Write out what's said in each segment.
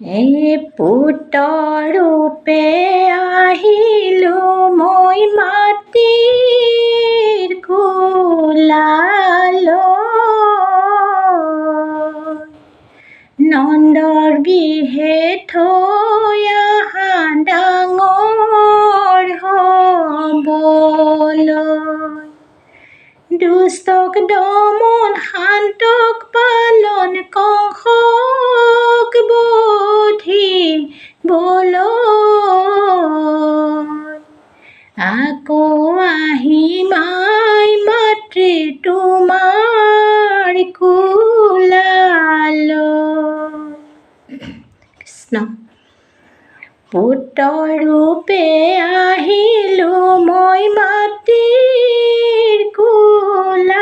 এই পুত্ৰ ৰূপে আহিলোঁ মই মাটিৰ কোলালৈ, নন্দৰ গৃহে থৈ আহা ডাঙৰ হ'বলৈ। দুষ্টক দমন শান্তক পালন কংসক বধিবলৈ, আকৌ আহিম আই মাতৃ তোমাৰ কোলালৈ। কৃষ্ণ। পুত্ৰ ৰূপে আহিলোঁ মই মাটিৰ কোলালৈ,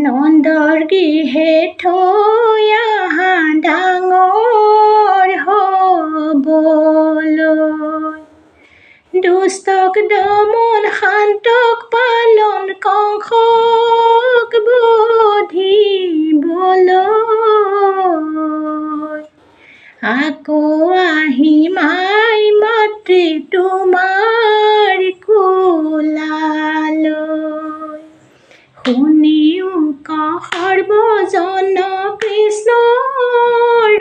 নন্দৰ গৃহে থৈ আহা ডাঙৰ হ'বলৈ। দুষ্টক দমন শান্তক পালন কংসক বধিবলৈ, আকৌ আহিম আই মাতৃ তোমাৰ কোলালৈ। শুনিও সৰ্বজন কৃষ্ণৰ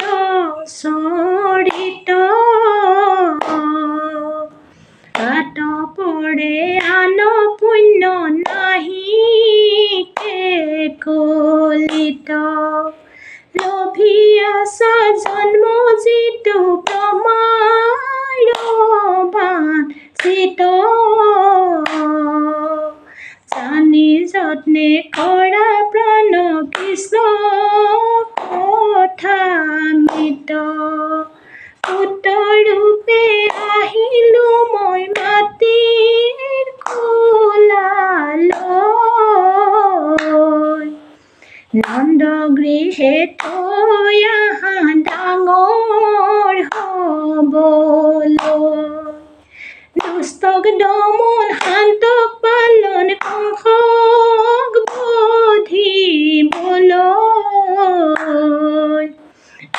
চৰিত, আতপৰে আন পুণ্য নাহিকে কলিত। লভি আছা জন্ম যিটো প্ৰমাৰ বাঞ্ছিত, জানি যত্নে কৰা প্ৰাণ কৃষ্ণ কথামৃত। পুত্ৰ ৰূপে আহিলোঁ মই মাটিৰ কোলালৈ, নন্দ গৃহে থৈ আহা ডাঙৰ হ'বলৈ। দুষ্টক দমন শান্তক পালন কংসক বধিবলৈ,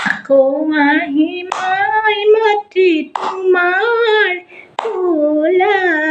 আকৌ আহিম আই মাতৃ তোমাৰ কোলালৈ।